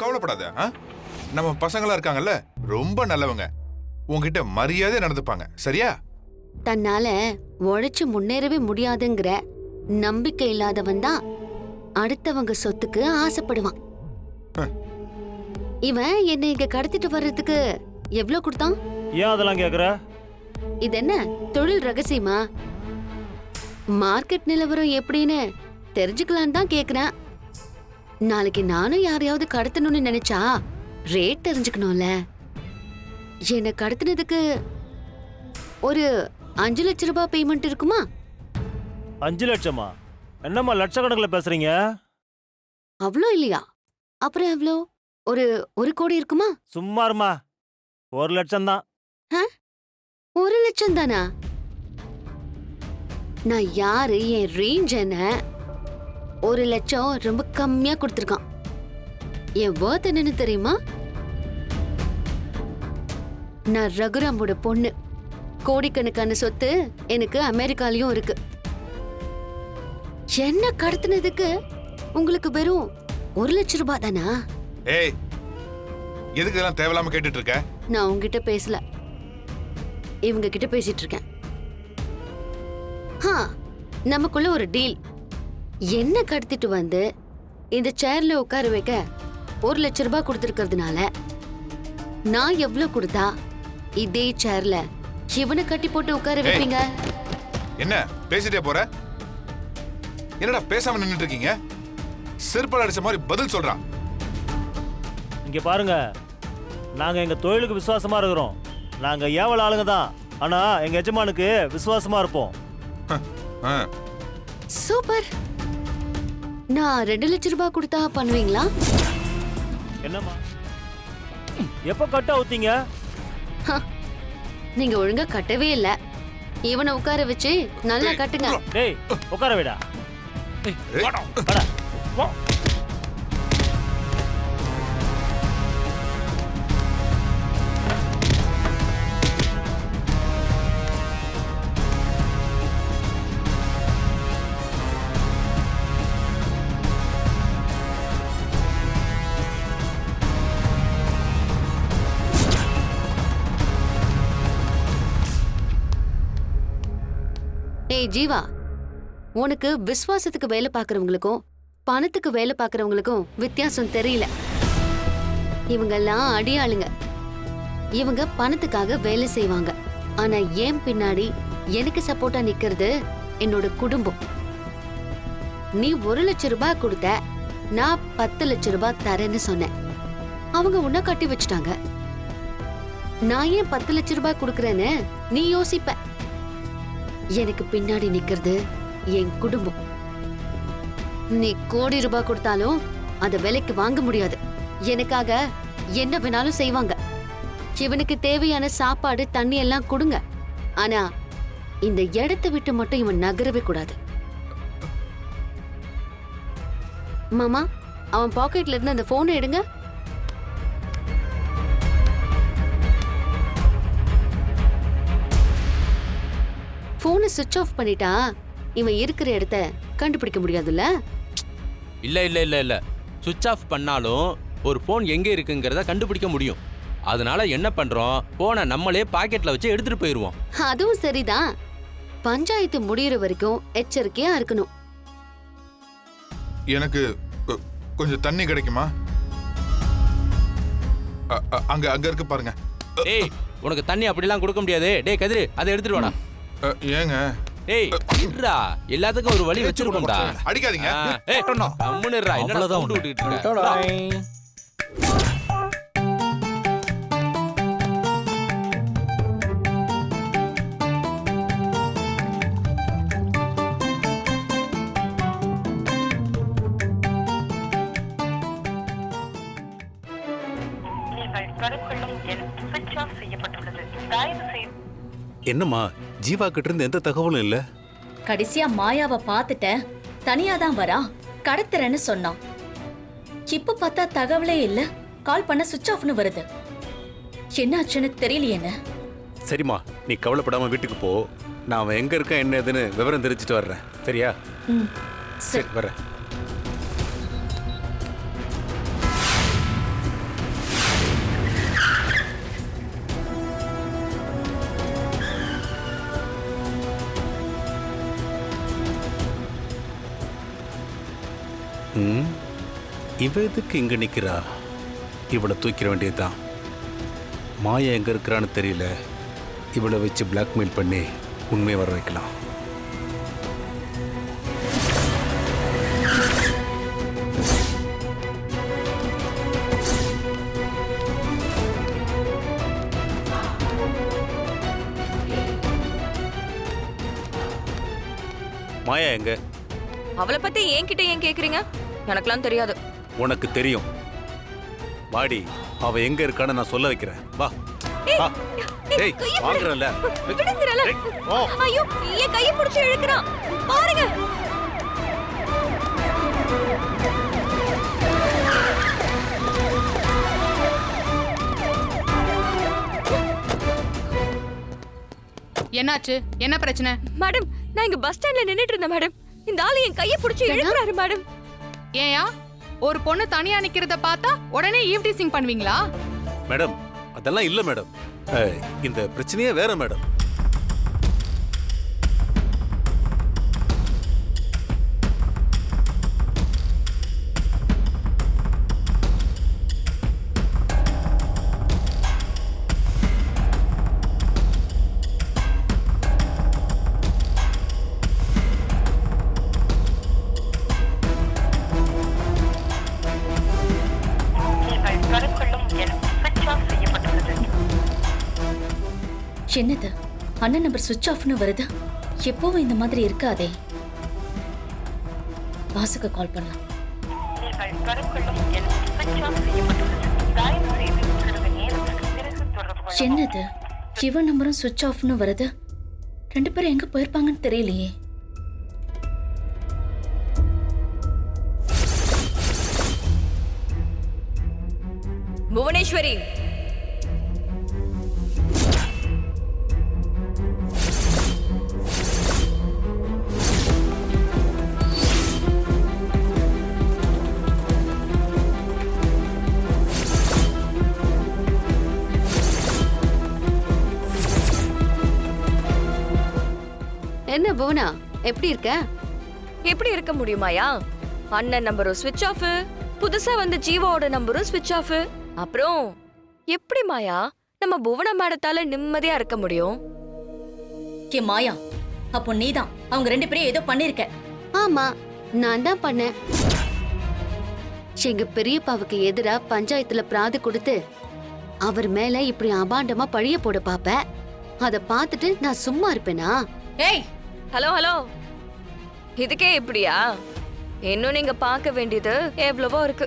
கவலைப்படாத. நம்ம பசங்களா இருக்காங்கல்ல, ரொம்ப நல்லவங்க. உன்கிட்ட மரியாதை நடந்துப்பாங்க, சரியா? தன்னால உழைச்சு முன்னேறவே முடியாதுங்கிற நம்பிக்கை இல்லாதவன் தான் அடுத்தவங்க சொத்துக்கு ஆசைப்படுவான். இவன் என்னை இங்க கடத்திட்டு வர்றதுக்கு எவ்வளவு கொடுத்தான்? ஏன் அதெல்லாம் கேக்குற? இது என்ன தொழில் ரகசியமா? மார்க்கெட் நிலவரம் எப்படின்னு தெரிஞ்சுக்கலான்னு தான் கேக்குறேன். நாளைக்கு நானும் யாரையாவது கடத்தணும்னு நினைச்சா ரேட் தெரிஞ்சுக்கணும்ல. என்னை கடத்தினதுக்கு ஒரு 5 லட்ச ரூபாய் பேமெண்ட் இருக்குமா? 5 லட்சமா? என்னம்மா லட்சக்கணக்கில் பேசுறீங்க? அவ்வளோ இல்லையா? அப்புறம் எவ்வளோ? ஒரு கோடி இருக்குமா? சும்மா இருமா. 1 லட்சம் தான். 1 லட்சம் தானா? நான் யாரு, என் ரேஞ்ச் என்ன? 1 லட்சம் ரொம்ப கம்மியா கொடுத்துருக்கான். என் வர்த் என்னன்னு தெரியுமா? நான் ரகுராமோட பொண்ணு. கோடிக்கணக்கான சொத்து எனக்கு அமெரிக்காலயும் இருக்கு. என்ன கடத்தினதுக்கு உங்களுக்கு வெறும் 1 லட்சம் ரூபாய் தானா? ஏய், எதுக்கு இதெல்லாம் தேவையில்லாம கேட்டுட்டு இருக்க? நான் உங்ககிட்ட பேசல, இவங்க கிட்ட பேசிட்டு இருக்கேன். நமக்குள்ள ஒரு டீல். என்ன கடத்திட்டு வந்து இந்த சேர்ல உட்கார வைக்க 1 லட்சம் ரூபாய் கொடுத்திருக்கிறதுனால நான் எவ்வளவு கொடுத்தா இதே சேர்ல இவனை கட்டி போட்டு உட்கார வைப்பீங்க? என்ன பேசிட்டே போற? என்னடா பேசாம நின்னுட்டு இருக்கீங்க? செருப்பால் அடிச்ச மாதிரி பதில் சொல்றான். இங்க பாருங்க, நாங்க எங்க தொழிலுக்கு விசுவாசமா இருக்கிறோம். நாங்க ஏவல் ஆளுங்க தான், ஆனா எங்க எஜமானுக்கு விசுவாசமா இருப்போம். சூப்பர். நான் 2 லட்சம் ரூபாய் கொடுத்தா பண்ணுவீங்களா? என்னம்மா, எப்ப கட்ட ஊத்தீங்க? நீங்க ஒழுங்கா கட்டவே இல்ல. இவனை உட்கார வச்சு நல்லா கட்டுங்க. டேய், உட்கார விடா. வாடா. வா. ஏய் ஜீவா, உனக்கு விசுவாசத்துக்கு வேலை பார்க்கறவங்களுக்கும் பணத்துக்கு வேலை பார்க்கறவங்களுக்கும் வித்தியாசம் தெரியல. இவங்கெல்லாம் அடியாளுங்க. இவங்க பணத்துக்காக வேலை செய்வாங்க. ஆனா ஏன் பின்னாடி எனக்கு சப்போர்ட்டா நிக்கிறது என்னோட குடும்பம். நீ 1 லட்சம் ரூபாய் கொடுத்த, நான் 10 லட்சம் ரூபாய் தரேன்னு சொன்னேன். அவங்க உன்னை கட்டி வச்சுட்டாங்க. நான் ஏன் 10 லட்சம் ரூபாய் கொடுக்கறேன்னு நீ யோசிப்ப. எனக்கு பின்னாடி நிக்கிறது என் குடும்பம். நீ கோடி ரூபாய் கொடுத்தாலும் அத விலைக்கு வாங்க முடியாது. எனக்காக என்ன வேணாலும் செய்வாங்க. இவனுக்கு தேவையான சாப்பாடு தண்ணி எல்லாம் கொடுங்க. ஆனா இந்த இடத்தை விட்டு மட்டும் இவன் நகரவே கூடாது. மாமா, அவன் பாக்கெட்ல இருந்து அந்த போனை எடுங்க. போனை சுவிட்ச் ஆஃப் பண்ணிட்டா இவன் இருக்கிற இடத்த கண்டுபிடிக்க முடியாதுல்ல? இல்ல சுவிட்ச் ஆஃப் பண்ணாலும் ஒரு போன் எங்க இருக்குங்கிறத கண்டுபிடிக்க முடியும். அதனால என்ன பண்றோம், போனை நம்மளே பாக்கெட்ல வச்சு எடுத்துட்டு போயிருவோம். அதுவும் சரிதான். பஞ்சாயத்து முடியற வரைக்கும் எச்சரிக்கையா இருக்கணும். எனக்கு கொஞ்சம் தண்ணி கிடைக்குமா? அங்க அங்க இருக்கு பாருங்க. டேய், உனக்கு தண்ணி அப்படிலாம் கொடுக்க முடியாது. டேய் கதிரு, அதை எடுத்துட்டு வாடா. ஏங்க? டேய் இருடா, எல்லாத்துக்கும் ஒரு வழி வச்சிருக்கோம்டா. அடிக்காதீங்க. ஏய் கம்முனுடா, என்னடா சவுண்ட் விட்டுட்டு இருக்க? என்னம்மா, ஜீவா கிட்ட இருந்து எந்த தகவலும் இல்ல? கடைசியா மாயாவை பார்த்துட்டேன். தனியா தான் வரா, கடத்துறேன்னு சொன்னான். இப்ப பார்த்தா தகவலே இல்ல. கால் பண்ண சுவிட்ச் ஆஃப்னு வருது. என்னாச்சுன்னு தெரியலையேன்னு. சரிம்மா, நீ கவலைப்படாம வீட்டுக்கு போ. நான் அவன் எங்க இருக்கேன் என்ன ஏதுன்னு விவரம் தெரிஞ்சுட்டு வர்றேன். சரியா? சரி வர்றேன். இவ எதுக்கு இங்க நிக்கிறா? இவளை தூக்கிட வேண்டியதுதான். மாயா எங்க இருக்கிறான்னு தெரியல. இவளை வச்சு பிளாக்மெயில் பண்ணி உண்மையை வர வைக்கலாம். மாயா எங்க? அவளை பத்தி என்கிட்ட ஏன் கேக்குறீங்க? எனக்கெல்லாம் தெரியாது. உனக்கு தெரியும். வாடி, அவ எங்க இருக்கான்னு நான் சொல்ல வைக்கிறேன். வா வா. டேய் வாங்குறல. விடுங்கறல. ஐயோ, என் கையை பிடிச்சு இழுக்குறான். பாருங்க. என்னாச்சு? என்ன பிரச்சனை? மேடம், நான் இங்க பஸ் ஸ்டாண்ட்ல நின்னுட்டு இருந்தேன் மேடம். இந்த ஆளு என் கையை பிடிச்சு இழுக்குறாரு மேடம். ஏயா, ஒரு பொண்ணு தனியா நிக்கிறத பார்த்தா உடனே ஈவ் டீசிங் பண்ணுவீங்களா? மேடம், அதெல்லாம் இல்ல மேடம். இந்த பிரச்சனையே வேற மேடம். என்னது அண்ணன் நம்பர் சுவிட்ச் ஆஃப்னு வருது? எப்பவும் இந்த மாதிரி இருக்காதே. பாசுக்கு கால் பண்ணலாம். என்னது இவன் நம்பரும் சுவிட்ச் ஆஃப்னு வருது? ரெண்டு பேரும் எங்க போயிருப்பாங்கன்னு தெரியலையே. புவனேஸ்வரி, என்ன புவனா, எப்படி இருக்க? எப்படி இருக்க முடியுமாயா? அண்ணன் நம்பரும் ஸ்விட்ச் ஆஃப், புதுசா வந்த ஜீவாவோட நம்பரும் ஸ்விட்ச் ஆஃப். அப்புறம் எப்படி மாயா நம்ம புவன மேடத்தால நிம்மதியா இருக்க முடியும்? ஏ மாயா, அப்போ நீதான் அவங்க ரெண்டு பேரும் ஏதோ பண்ணிருக்க. ஆமா, நான் தான் பண்ணேன். எங்க பெரியப்பாவுக்கு எதிரா பஞ்சாயத்துல பிராது கொடுத்து அவர் மேல இப்படி அபாண்டமா பழிய போட பாப்ப. அத பார்த்துட்டு நான் சும்மா இருப்பேனா? ஏய், ஹலோ ஹலோ, இதுக்கே இப்படியா? இன்னும் நீங்க பார்க்க வேண்டியது எவ்வளவோ இருக்கு.